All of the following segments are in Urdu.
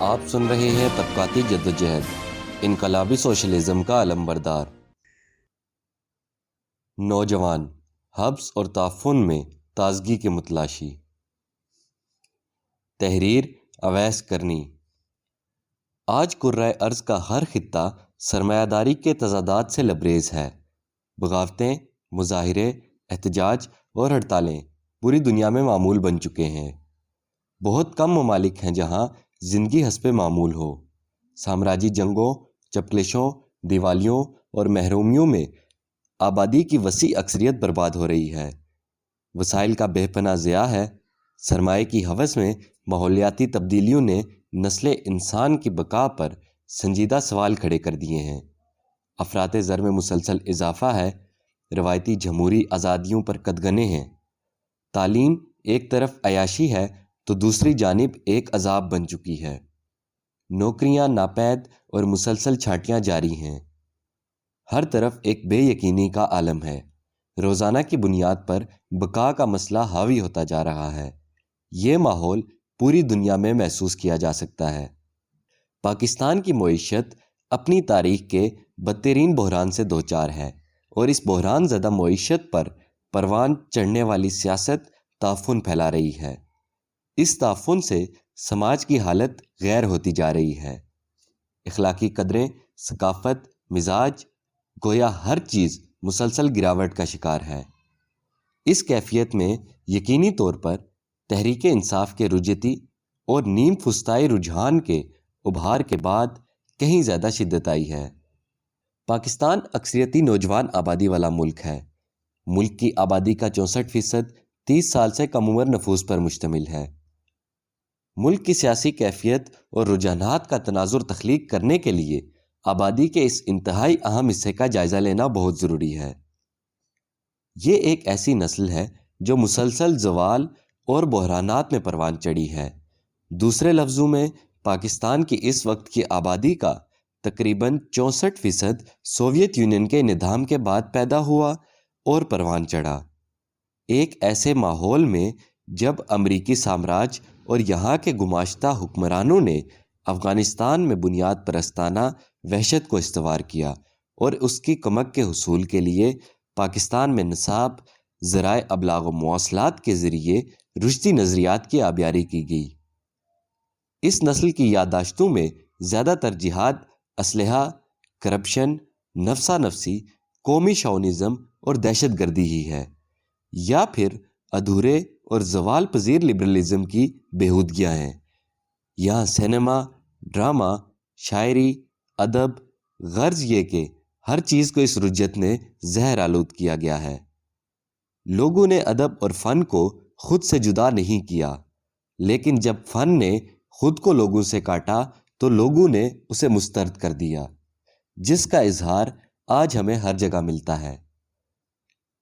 آپ سن رہے ہیں طبقاتی جدوجہد، انقلابی سوشلزم کا علمبردار۔ نوجوان حبس اور تعفن میں تازگی کے متلاشی۔ تحریر اویس کرنی۔ آج کرۂ ارض کا ہر خطہ سرمایہ داری کے تضادات سے لبریز ہے۔ بغاوتیں، مظاہرے، احتجاج اور ہڑتالیں پوری دنیا میں معمول بن چکے ہیں۔ بہت کم ممالک ہیں جہاں زندگی حسب معمول ہو۔ سامراجی جنگوں، چپکلشوں، دیوالیوں اور محرومیوں میں آبادی کی وسیع اکثریت برباد ہو رہی ہے۔ وسائل کا بے پناہ ضیاع ہے۔ سرمایہ کی ہوس میں ماحولیاتی تبدیلیوں نے نسل انسان کی بقا پر سنجیدہ سوال کھڑے کر دیے ہیں۔ افراط زر میں مسلسل اضافہ ہے۔ روایتی جمہوری آزادیوں پر قدغنیں ہیں۔ تعلیم ایک طرف عیاشی ہے تو دوسری جانب ایک عذاب بن چکی ہے۔ نوکریاں ناپید اور مسلسل چھانٹیاں جاری ہیں۔ ہر طرف ایک بے یقینی کا عالم ہے۔ روزانہ کی بنیاد پر بقا کا مسئلہ حاوی ہوتا جا رہا ہے۔ یہ ماحول پوری دنیا میں محسوس کیا جا سکتا ہے۔ پاکستان کی معیشت اپنی تاریخ کے بدترین بحران سے دوچار ہے اور اس بحران زدہ معیشت پر پروان چڑھنے والی سیاست تعفن پھیلا رہی ہے۔ اس تعفن سے سماج کی حالت غیر ہوتی جا رہی ہے۔ اخلاقی قدریں، ثقافت، مزاج، گویا ہر چیز مسلسل گراوٹ کا شکار ہے۔ اس کیفیت میں یقینی طور پر تحریک انصاف کے رجحتی اور نیم فسطائی رجحان کے ابھار کے بعد کہیں زیادہ شدت آئی ہے۔ پاکستان اکثریتی نوجوان آبادی والا ملک ہے۔ ملک کی آبادی کا 64% 30 سال سے کم عمر نفوس پر مشتمل ہے۔ ملک کی سیاسی کیفیت اور رجحانات کا تناظر تخلیق کرنے کے لیے آبادی کے اس انتہائی اہم حصے کا جائزہ لینا بہت ضروری ہے۔ یہ ایک ایسی نسل ہے جو مسلسل زوال اور بحرانات میں پروان چڑھی ہے۔ دوسرے لفظوں میں پاکستان کی اس وقت کی آبادی کا تقریباً 64% سوویت یونین کے انہدام کے بعد پیدا ہوا اور پروان چڑھا۔ ایک ایسے ماحول میں جب امریکی سامراج اور یہاں کے گماشتہ حکمرانوں نے افغانستان میں بنیاد پرستانہ وحشت کو استوار کیا اور اس کی کمک کے حصول کے لیے پاکستان میں نصاب، ذرائع ابلاغ و مواصلات کے ذریعے رشدی نظریات کی آبیاری کی گئی۔ اس نسل کی یادداشتوں میں زیادہ تر جہاد، اسلحہ، کرپشن، نفسا نفسی، قومی شاونزم اور دہشت گردی ہی ہے، یا پھر ادھورے اور زوال پذیر لبرلزم کی بےہودگیاں ہیں۔ یہاں سینما، ڈرامہ، شاعری، ادب، غرض یہ کہ ہر چیز کو اس رجت نے زہر آلود کیا گیا ہے۔ لوگوں نے ادب اور فن کو خود سے جدا نہیں کیا، لیکن جب فن نے خود کو لوگوں سے کاٹا تو لوگوں نے اسے مسترد کر دیا، جس کا اظہار آج ہمیں ہر جگہ ملتا ہے۔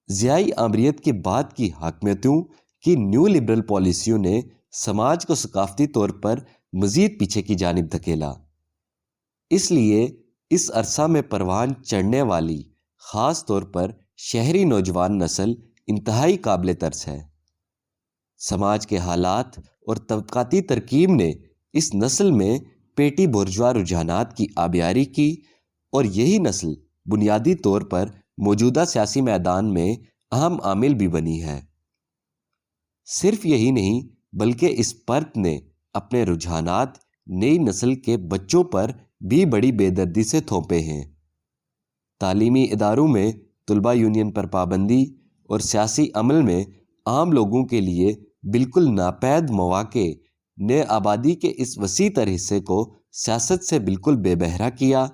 ضیائی آمریت کے بعد کی حاکمیتوں کی نیو لبرل پالیسیوں نے سماج کو ثقافتی طور پر مزید پیچھے کی جانب دھکیلا۔ اس لیے اس عرصہ میں پروان چڑھنے والی خاص طور پر شہری نوجوان نسل انتہائی قابل ترس ہے۔ سماج کے حالات اور طبقاتی ترکیب نے اس نسل میں پیٹی بورژوا رجحانات کی آبیاری کی اور یہی نسل بنیادی طور پر موجودہ سیاسی میدان میں اہم عامل بھی بنی ہے۔ صرف یہی نہیں بلکہ اس پرت نے اپنے رجحانات نئی نسل کے بچوں پر بھی بڑی بے دردی سے تھوپے ہیں۔ تعلیمی اداروں میں طلبہ یونین پر پابندی اور سیاسی عمل میں عام لوگوں کے لیے بالکل ناپید مواقع نے آبادی کے اس وسیع تر حصے کو سیاست سے بالکل بے بہرا کیا،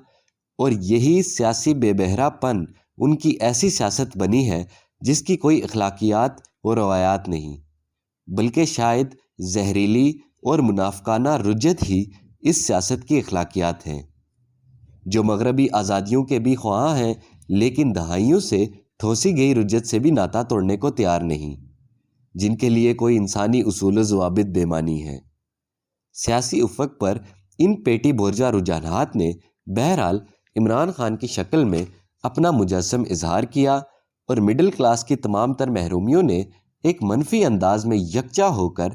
اور یہی سیاسی بے بہرا پن ان کی ایسی سیاست بنی ہے جس کی کوئی اخلاقیات و روایات نہیں، بلکہ شاید زہریلی اور منافقانہ رجت ہی اس سیاست کی اخلاقیات ہیں، جو مغربی آزادیوں کے بھی خواہاں ہیں لیکن دہائیوں سے ٹھوسی گئی رجت سے بھی ناتا توڑنے کو تیار نہیں، جن کے لیے کوئی انسانی اصول و ضوابط بے معنی ہے۔ سیاسی افق پر ان پیٹی بورژوا رجحانات نے بہرحال عمران خان کی شکل میں اپنا مجسم اظہار کیا اور مڈل کلاس کی تمام تر محرومیوں نے ایک منفی انداز میں یکجا ہو کر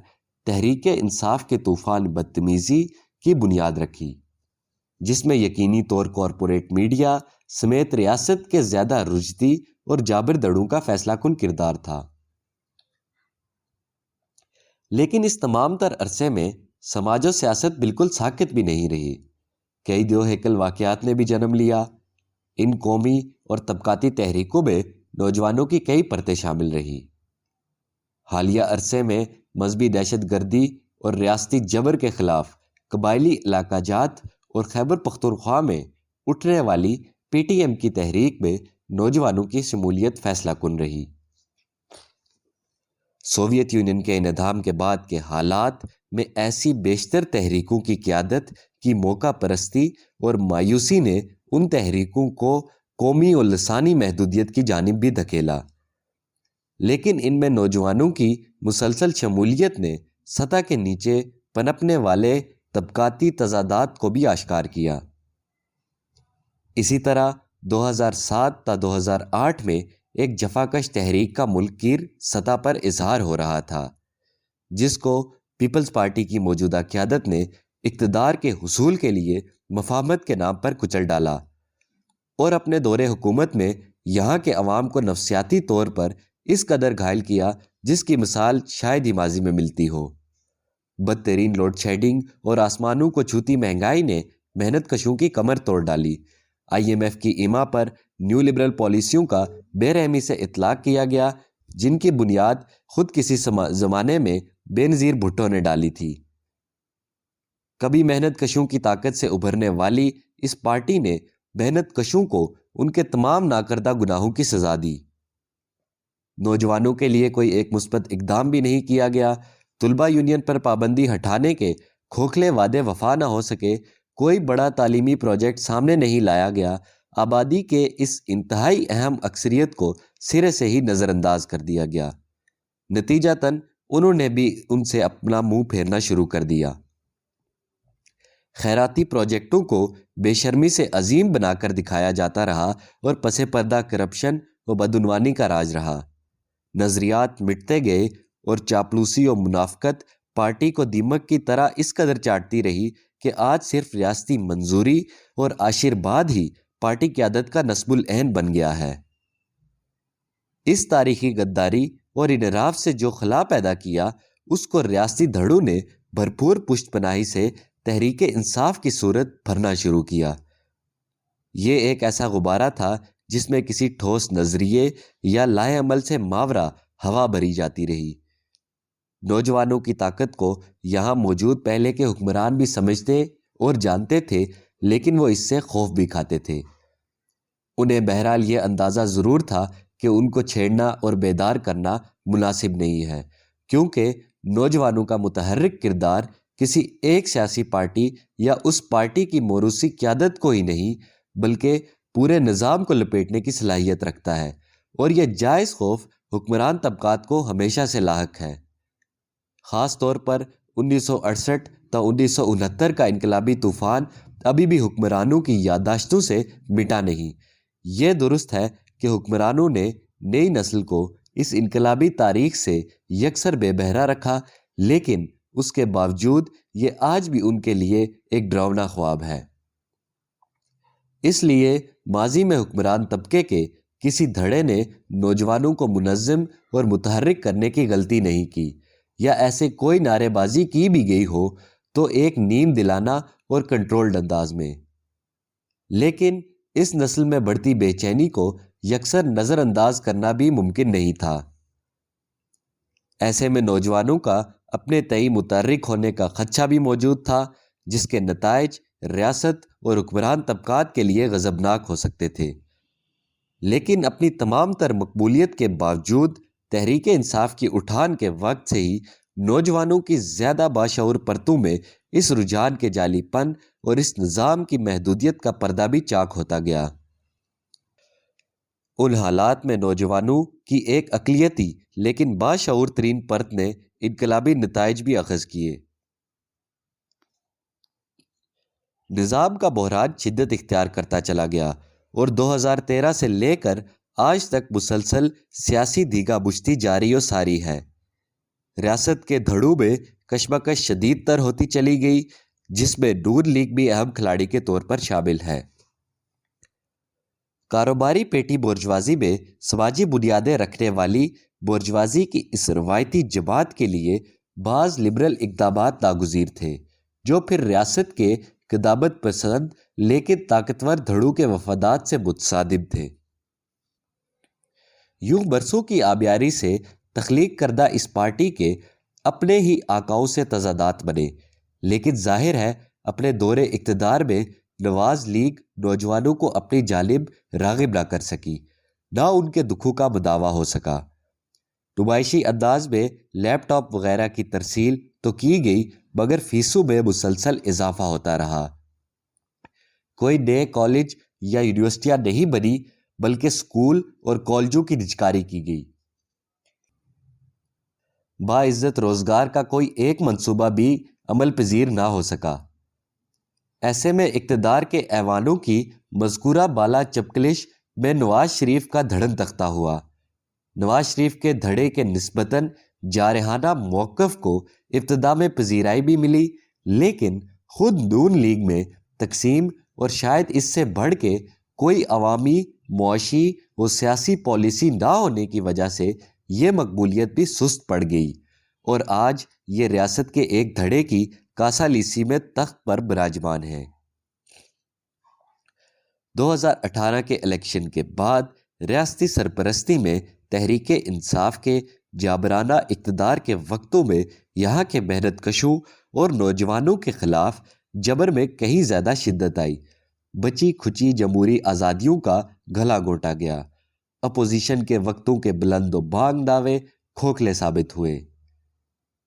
تحریک انصاف کے طوفان بدتمیزی، کی بنیاد رکھی، جس میں یقینی طور کارپوریٹ میڈیا سمیت ریاست کے زیادہ رجحتی اور جابر دڑوں کا فیصلہ کن کردار تھا۔ لیکن اس تمام تر عرصے میں سماج و سیاست بالکل ساکت بھی نہیں رہی۔ کئی دو ہیکل واقعات نے بھی جنم لیا۔ ان قومی اور طبقاتی تحریکوں میں نوجوانوں کی کئی پرتیں شامل رہی۔ حالیہ عرصے میں مذہبی دہشت گردی اور ریاستی جبر کے خلاف قبائلی علاقہ جات اور خیبر پختونخوا میں اٹھنے والی پی ٹی ایم کی تحریک میں نوجوانوں کی شمولیت فیصلہ کن رہی۔ سوویت یونین کے انہدام کے بعد کے حالات میں ایسی بیشتر تحریکوں کی قیادت کی موقع پرستی اور مایوسی نے ان تحریکوں کو قومی اور لسانی محدودیت کی جانب بھی دھکیلا، لیکن ان میں نوجوانوں کی مسلسل شمولیت نے سطح کے نیچے پنپنے والے طبقاتی تضادات کو بھی آشکار کیا۔ اسی طرح 2007 تا 2008 میں ایک جفاکش تحریک کا ملک گیر سطح پر اظہار ہو رہا تھا، جس کو پیپلز پارٹی کی موجودہ قیادت نے اقتدار کے حصول کے لیے مفاہمت کے نام پر کچل ڈالا اور اپنے دور حکومت میں یہاں کے عوام کو نفسیاتی طور پر اس قدر گھائل کیا جس کی مثال شاید ہی ماضی میں ملتی ہو۔ بدترین لوڈ شیڈنگ اور آسمانوں کو چھوتی مہنگائی نے محنت کشوں کی کمر توڑ ڈالی۔ آئی ایم ایف کی ایما پر نیو لبرل پالیسیوں کا بے رحمی سے اطلاق کیا گیا، جن کی بنیاد خود کسی زمانے میں بے نظیر بھٹو نے ڈالی تھی۔ کبھی محنت کشوں کی طاقت سے ابھرنے والی اس پارٹی نے محنت کشوں کو ان کے تمام ناکردہ گناہوں کی سزا دی۔ نوجوانوں کے لیے کوئی ایک مثبت اقدام بھی نہیں کیا گیا۔ طلبہ یونین پر پابندی ہٹانے کے کھوکھلے وعدے وفا نہ ہو سکے، کوئی بڑا تعلیمی پروجیکٹ سامنے نہیں لایا گیا، آبادی کے اس انتہائی اہم اکثریت کو سرے سے ہی نظر انداز کر دیا گیا۔ نتیجتاً انہوں نے بھی ان سے اپنا منہ پھیرنا شروع کر دیا۔ خیراتی پروجیکٹوں کو بے شرمی سے عظیم بنا کر دکھایا جاتا رہا اور پس پردہ کرپشن و بدعنوانی کا راج رہا۔ نظریات مٹتے گئے اور چاپلوسی و منافقت پارٹی کو دیمک کی طرح اس قدر چاٹتی رہی کہ آج صرف ریاستی منظوری اور آشیرواد ہی پارٹی قیادت کا نصب العین بن گیا ہے۔ اس تاریخی غداری اور انحراف سے جو خلا پیدا کیا، اس کو ریاستی دھڑوں نے بھرپور پشت پناہی سے تحریک انصاف کی صورت بھرنا شروع کیا۔ یہ ایک ایسا غبارہ تھا جس میں کسی ٹھوس نظریے یا لائے عمل سے ماورا ہوا بھری جاتی رہی۔ نوجوانوں کی طاقت کو یہاں موجود پہلے کے حکمران بھی سمجھتے اور جانتے تھے، لیکن وہ اس سے خوف بھی کھاتے تھے۔ انہیں بہرحال یہ اندازہ ضرور تھا کہ ان کو چھیڑنا اور بیدار کرنا مناسب نہیں ہے، کیونکہ نوجوانوں کا متحرک کردار کسی ایک سیاسی پارٹی یا اس پارٹی کی موروثی قیادت کو ہی نہیں بلکہ پورے نظام کو لپیٹنے کی صلاحیت رکھتا ہے، اور یہ جائز خوف حکمران طبقات کو ہمیشہ سے لاحق ہے۔ خاص طور پر 1968 تا 1969 کا انقلابی طوفان ابھی بھی حکمرانوں کی یادداشتوں سے مٹا نہیں۔ یہ درست ہے کہ حکمرانوں نے نئی نسل کو اس انقلابی تاریخ سے یکسر بے بہرا رکھا، لیکن اس کے باوجود یہ آج بھی ان کے لیے ایک ڈراؤنا خواب ہے۔ اس لیے ماضی میں حکمران طبقے کے کسی دھڑے نے نوجوانوں کو منظم اور متحرک کرنے کی غلطی نہیں کی، یا ایسے کوئی نعرے بازی کی بھی گئی ہو تو ایک نیم دلانہ اور کنٹرولڈ انداز میں۔ لیکن اس نسل میں بڑھتی بے چینی کو یکسر نظر انداز کرنا بھی ممکن نہیں تھا۔ ایسے میں نوجوانوں کا اپنے تئیں متحرک ہونے کا خدشہ بھی موجود تھا، جس کے نتائج ریاست اور حکمران طبقات کے لیے غضبناک ہو سکتے تھے۔ لیکن اپنی تمام تر مقبولیت کے باوجود تحریک انصاف کی اٹھان کے وقت سے ہی نوجوانوں کی زیادہ باشعور پرتوں میں اس رجحان کے جعلی پن اور اس نظام کی محدودیت کا پردہ بھی چاک ہوتا گیا۔ ان حالات میں نوجوانوں کی ایک اقلیتی لیکن باشعور ترین پرت نے انقلابی نتائج بھی اخذ کیے۔ نظام کا بحران شدت اختیار کرتا چلا گیا اور 2013 سے لے کر آج تک مسلسل سیاسی دیگا بشتی جاری و ساری ہے۔ ریاست کے دھڑوں میں کشمکش شدید تر ہوتی چلی گئی، جس میں نون لیگ بھی اہم کھلاڑی کے طور پر شامل ہے۔ کاروباری پیٹی بورژوازی میں سماجی بنیادیں رکھنے والی بورژوازی کی اس روایتی جماعت کے لیے بعض لبرل اقدامات ناگزیر تھے، جو پھر ریاست کے قدامت پسند لیکن طاقتور دھڑوں کے مفادات سے متصادم تھے۔ یوں برسوں کی آبیاری سے تخلیق کردہ اس پارٹی کے اپنے ہی آقاؤں سے تضادات بنے، لیکن ظاہر ہے اپنے دور اقتدار میں نواز لیگ نوجوانوں کو اپنی جانب راغب نہ کر سکی، نہ ان کے دکھوں کا مداوع ہو سکا۔ نمائشی انداز میں لیپ ٹاپ وغیرہ کی ترسیل تو کی گئی، مگر فیسوں میں مسلسل اضافہ ہوتا رہا۔ کوئی نئے کالج یا یونیورسٹیاں نہیں بنی، بلکہ اسکول اور کالجوں کی نجکاری کی گئی۔ باعزت روزگار کا کوئی ایک منصوبہ بھی عمل پذیر نہ ہو سکا۔ ایسے میں اقتدار کے ایوانوں کی مذکورہ بالا چپکلش میں نواز شریف کا دھڑن تختہ ہوا۔ نواز شریف کے دھڑے کے نسبتاً جارحانہ موقف کو ابتدا میں پذیرائی بھی ملی، لیکن خود نون لیگ میں تقسیم اور شاید اس سے بڑھ کے کوئی عوامی، معاشی و سیاسی پالیسی نہ ہونے کی وجہ سے یہ مقبولیت بھی سست پڑ گئی، اور آج یہ ریاست کے ایک دھڑے کی کاسا لیسی میں تخت پر براجمان ہے۔ 2018 کے الیکشن کے بعد ریاستی سرپرستی میں تحریک انصاف کے جابرانہ اقتدار کے وقتوں میں یہاں کے محنت کشوں اور نوجوانوں کے خلاف جبر میں کہیں زیادہ شدت آئی۔ بچی کھچی جمہوری آزادیوں کا گلا گھونٹا گیا۔ اپوزیشن کے وقتوں کے بلند و بانگ دعوے کھوکھلے ثابت ہوئے۔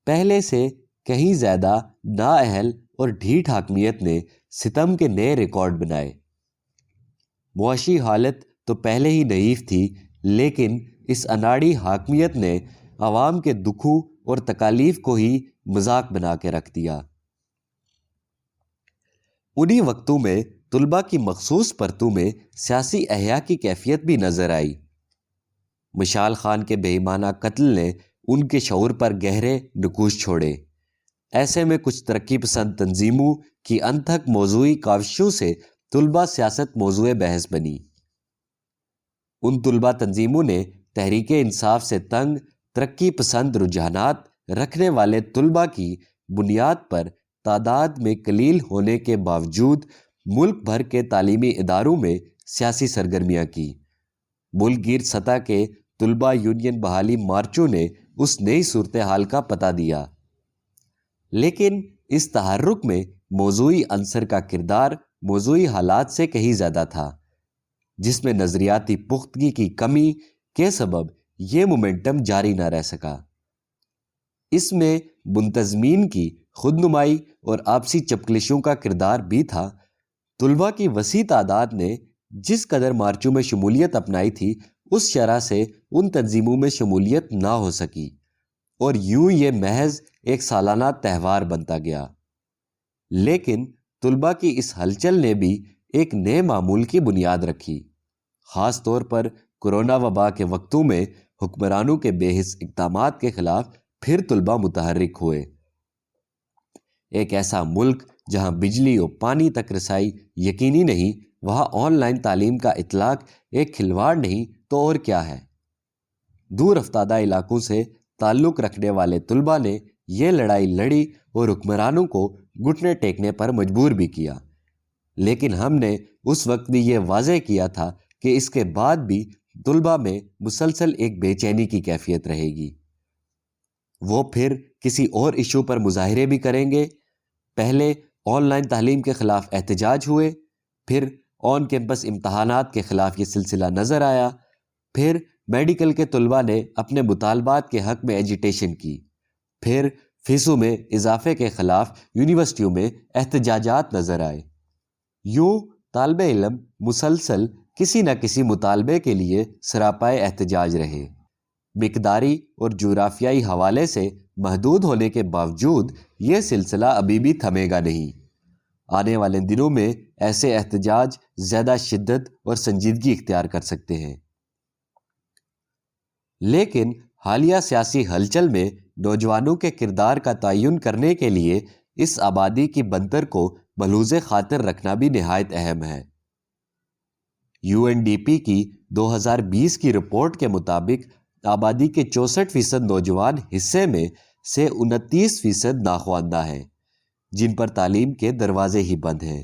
پہلے سے کہیں زیادہ نااہل اور ڈھیٹ حاکمیت نے ستم کے نئے ریکارڈ بنائے۔ معاشی حالت تو پہلے ہی ضعیف تھی، لیکن اس اناڑی حاکمیت نے عوام کے دکھوں اور تکالیف کو ہی مذاق بنا کے رکھ دیا۔ انہی وقتوں میں طلباء کی مخصوص پرتوں میں سیاسی احیا کی کیفیت بھی نظر آئی۔ مشال خان کے بے ایمانہ قتل نے ان کے شعور پر گہرے نقوش چھوڑے۔ ایسے میں کچھ ترقی پسند تنظیموں کی انتھک موضوعی کاوشوں سے طلباء سیاست موضوع بحث بنی۔ ان طلباء تنظیموں نے تحریک انصاف سے تنگ ترقی پسند رجحانات رکھنے والے طلباء کی بنیاد پر تعداد میں قلیل ہونے کے باوجود ملک بھر کے تعلیمی اداروں میں سیاسی سرگرمیاں کی۔ ملک گیر سطح کے طلباء یونین بحالی مارچوں نے اس نئی صورتحال کا پتہ دیا، لیکن اس تحرک میں موضوعی عنصر کا کردار موضوعی حالات سے کہیں زیادہ تھا، جس میں نظریاتی پختگی کی کمی کے سبب یہ مومنٹم جاری نہ رہ سکا۔ اس میں منتظمین کی خود نمائی اور آپسی چپکلشوں کا کردار بھی تھا۔ طلباء کی وسیع تعداد نے جس قدر مارچوں میں شمولیت اپنائی تھی، اس شرح سے ان تنظیموں میں شمولیت نہ ہو سکی، اور یوں یہ محض ایک سالانہ تہوار بنتا گیا۔ لیکن طلباء کی اس ہلچل نے بھی ایک نئے معمول کی بنیاد رکھی، خاص طور پر کورونا وبا کے وقتوں میں حکمرانوں کے بے حس اقدامات کے خلاف پھر طلباء متحرک ہوئے۔ ایک ایسا ملک جہاں بجلی و پانی تک رسائی یقینی نہیں، وہاں آن لائن تعلیم کا اطلاق ایک کھلواڑ نہیں تو اور کیا ہے۔ دور افتادہ علاقوں سے تعلق رکھنے والے طلباء نے یہ لڑائی لڑی اور حکمرانوں کو گھٹنے ٹیکنے پر مجبور بھی کیا، لیکن ہم نے اس وقت بھی یہ واضح کیا تھا کہ اس کے بعد بھی طلباء میں مسلسل ایک بے چینی کی کیفیت رہے گی۔ وہ پھر کسی اور ایشو پر مظاہرے بھی کریں گے۔ پہلے آن لائن تعلیم کے خلاف احتجاج ہوئے، پھر آن کیمپس امتحانات کے خلاف یہ سلسلہ نظر آیا، پھر میڈیکل کے طلباء نے اپنے مطالبات کے حق میں ایجیٹیشن کی، پھر فیسوں میں اضافے کے خلاف یونیورسٹیوں میں احتجاجات نظر آئے۔ یوں طالب علم مسلسل کسی نہ کسی مطالبے کے لیے سراپائے احتجاج رہے۔ مقداری اور جغرافیائی حوالے سے محدود ہونے کے باوجود یہ سلسلہ ابھی بھی تھمے گا نہیں۔ آنے والے دنوں میں ایسے احتجاج زیادہ شدت اور سنجیدگی اختیار کر سکتے ہیں۔ لیکن حالیہ سیاسی ہلچل میں نوجوانوں کے کردار کا تعین کرنے کے لیے اس آبادی کی بنتر کو ملحوظ خاطر رکھنا بھی نہایت اہم ہے۔ UNDP کی 2020 کی رپورٹ کے مطابق آبادی کے 64% نوجوان حصے میں سے 29% ناخواندہ ہیں، جن پر تعلیم کے دروازے ہی بند ہیں۔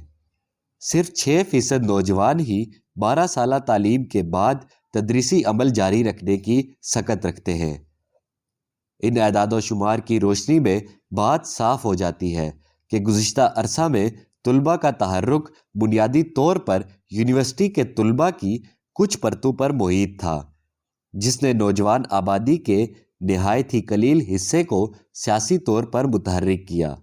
صرف 6% نوجوان ہی 12 سالہ تعلیم کے بعد تدریسی عمل جاری رکھنے کی سکت رکھتے ہیں۔ ان اعداد و شمار کی روشنی میں بات صاف ہو جاتی ہے کہ گزشتہ عرصہ میں طلباء کا تحرک بنیادی طور پر یونیورسٹی کے طلباء کی کچھ پرتوں پر محیط تھا، جس نے نوجوان آبادی کے نہایت ہی قلیل حصے کو سیاسی طور پر متحرک کیا،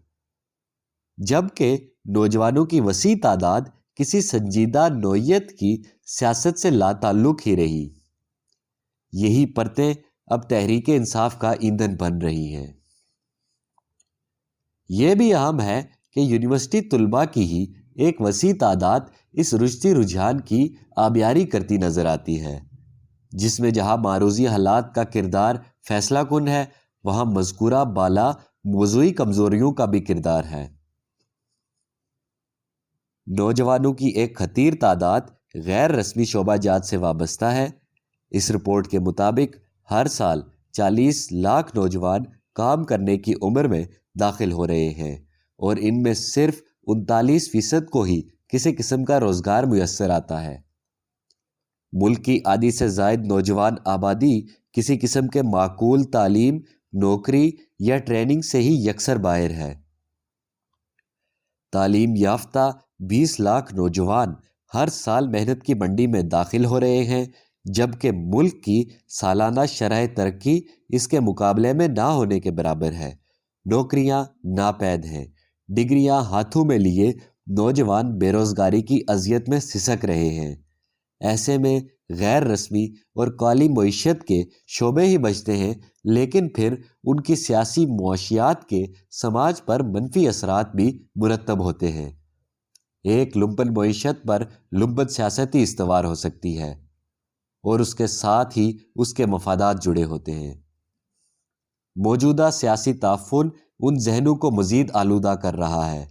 جبکہ نوجوانوں کی وسیع تعداد کسی سنجیدہ نوعیت کی سیاست سے لا تعلق ہی رہی۔ یہی پرتیں اب تحریک انصاف کا ایندھن بن رہی ہیں۔ یہ بھی اہم ہے کہ یونیورسٹی طلباء کی ہی ایک وسیع تعداد اس رشتی رجحان کی آبیاری کرتی نظر آتی ہے، جس میں جہاں معروضی حالات کا کردار فیصلہ کن ہے، وہاں مذکورہ بالا موضوعی کمزوریوں کا بھی کردار ہے۔ نوجوانوں کی ایک خطیر تعداد غیر رسمی شعبہ جات سے وابستہ ہے۔ اس رپورٹ کے مطابق ہر سال 40 لاکھ نوجوان کام کرنے کی عمر میں داخل ہو رہے ہیں، اور ان میں صرف 39% کو ہی کسی قسم کا روزگار میسر آتا ہے۔ ملک کی آدھی سے زائد نوجوان آبادی کسی قسم کے معقول تعلیم، نوکری یا ٹریننگ سے ہی یکسر باہر ہے۔ تعلیم یافتہ 20 لاکھ نوجوان ہر سال محنت کی منڈی میں داخل ہو رہے ہیں، جبکہ ملک کی سالانہ شرح ترقی اس کے مقابلے میں نہ ہونے کے برابر ہے۔ نوکریاں ناپید ہیں۔ ڈگریاں ہاتھوں میں لیے نوجوان بے روزگاری کی اذیت میں سسک رہے ہیں۔ ایسے میں غیر رسمی اور کالی معیشت کے شعبے ہی بچتے ہیں، لیکن پھر ان کی سیاسی معاشیات کے سماج پر منفی اثرات بھی مرتب ہوتے ہیں۔ ایک لمپن معیشت پر لمپن سیاست ہی استوار ہو سکتی ہے، اور اس کے ساتھ ہی اس کے مفادات جڑے ہوتے ہیں۔ موجودہ سیاسی تعفن ان ذہنوں کو مزید آلودہ کر رہا ہے۔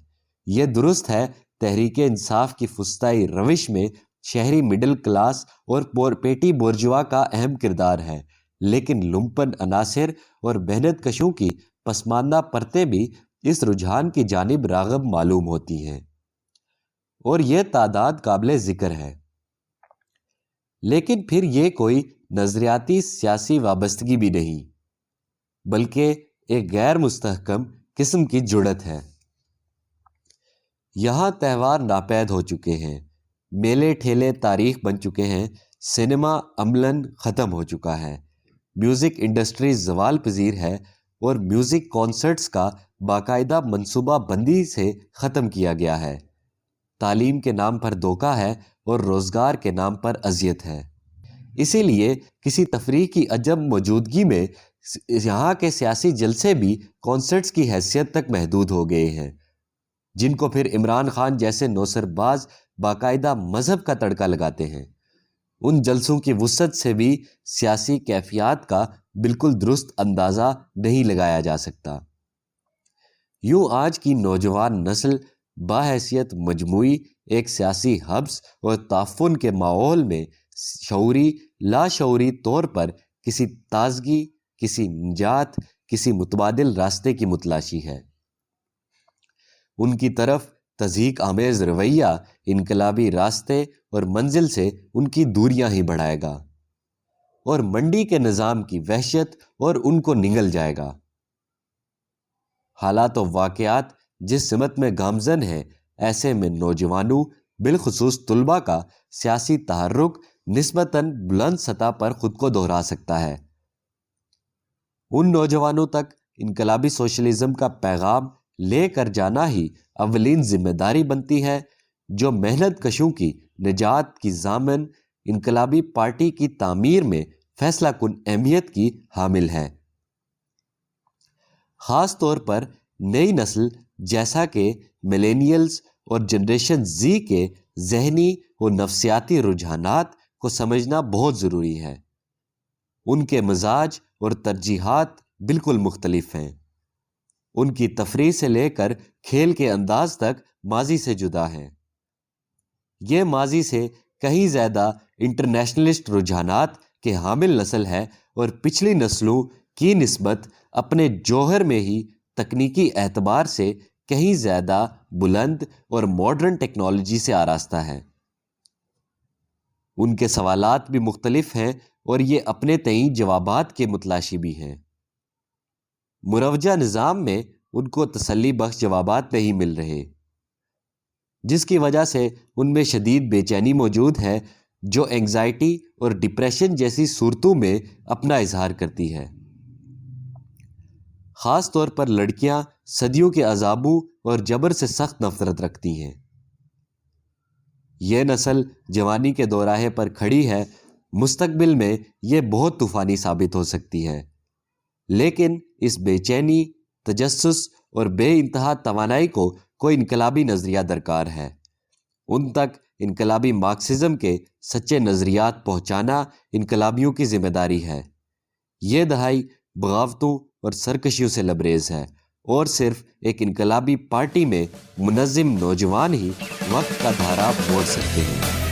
یہ درست ہے، تحریک انصاف کی فسطائی روش میں شہری مڈل کلاس اور پیٹی بورجوا کا اہم کردار ہے، لیکن لمپن عناصر اور محنت کشوں کی پسماندہ پرتیں بھی اس رجحان کی جانب راغب معلوم ہوتی ہیں، اور یہ تعداد قابل ذکر ہے۔ لیکن پھر یہ کوئی نظریاتی سیاسی وابستگی بھی نہیں، بلکہ ایک غیر مستحکم قسم کی جڑت ہے۔ یہاں تہوار ناپید ہو چکے ہیں، میلے ٹھیلے تاریخ بن چکے ہیں، سنیما عملاً ختم ہو چکا ہے، میوزک انڈسٹری زوال پذیر ہے، اور میوزک کانسرٹس کا باقاعدہ منصوبہ بندی سے ختم کیا گیا ہے۔ تعلیم کے نام پر دھوکہ ہے اور روزگار کے نام پر اذیت ہے۔ اسی لیے کسی تفریح کی عدم موجودگی میں یہاں کے سیاسی جلسے بھی کانسرٹس کی حیثیت تک محدود ہو گئے ہیں، جن کو پھر عمران خان جیسے نوسر باز باقاعدہ مذہب کا تڑکا لگاتے ہیں۔ ان جلسوں کی وسعت سے بھی سیاسی کیفیات کا بالکل درست اندازہ نہیں لگایا جا سکتا۔ یوں آج کی نوجوان نسل باحیثیت مجموعی ایک سیاسی حبس اور تعفن کے ماحول میں شعوری لاشعوری طور پر کسی تازگی، کسی نجات، کسی متبادل راستے کی متلاشی ہے۔ ان کی طرف تضحیک آمیز رویہ انقلابی راستے اور منزل سے ان کی دوریاں ہی بڑھائے گا، اور منڈی کے نظام کی وحشت اور ان کو نگل جائے گا۔ حالات و واقعات جس سمت میں گامزن ہیں، ایسے میں نوجوانوں بالخصوص طلباء کا سیاسی تحرک نسبتاً بلند سطح پر خود کو دہرا سکتا ہے۔ ان نوجوانوں تک انقلابی سوشلزم کا پیغام لے کر جانا ہی اولین ذمہ داری بنتی ہے، جو محنت کشوں کی نجات کی ضامن انقلابی پارٹی کی تعمیر میں فیصلہ کن اہمیت کی حامل ہے۔ خاص طور پر نئی نسل جیسا کہ ملینیلز اور جنریشن زی کے ذہنی و نفسیاتی رجحانات کو سمجھنا بہت ضروری ہے۔ ان کے مزاج اور ترجیحات بالکل مختلف ہیں۔ ان کی تفریح سے لے کر کھیل کے انداز تک ماضی سے جدا ہیں۔ یہ ماضی سے کہیں زیادہ انٹرنیشنلسٹ رجحانات کے حامل نسل ہے اور پچھلی نسلوں کی نسبت اپنے جوہر میں ہی تکنیکی اعتبار سے کہیں زیادہ بلند اور ماڈرن ٹیکنالوجی سے آراستہ ہے۔ ان کے سوالات بھی مختلف ہیں اور یہ اپنے تئیں جوابات کے متلاشی بھی ہیں۔ مروجہ نظام میں ان کو تسلی بخش جوابات نہیں مل رہے، جس کی وجہ سے ان میں شدید بے چینی موجود ہے جو اینگزائٹی اور ڈپریشن جیسی صورتوں میں اپنا اظہار کرتی ہے۔ خاص طور پر لڑکیاں صدیوں کے عذابوں اور جبر سے سخت نفرت رکھتی ہیں۔ یہ نسل جوانی کے دوراہے پر کھڑی ہے، مستقبل میں یہ بہت طوفانی ثابت ہو سکتی ہے، لیکن اس بے چینی، تجسس اور بے انتہا توانائی کو کوئی انقلابی نظریہ درکار ہے۔ ان تک انقلابی مارکسزم کے سچے نظریات پہنچانا انقلابیوں کی ذمہ داری ہے۔ یہ دہائی بغاوتوں اور سرکشیوں سے لبریز ہے اور صرف ایک انقلابی پارٹی میں منظم نوجوان ہی وقت کا دھارا موڑ سکتے ہیں۔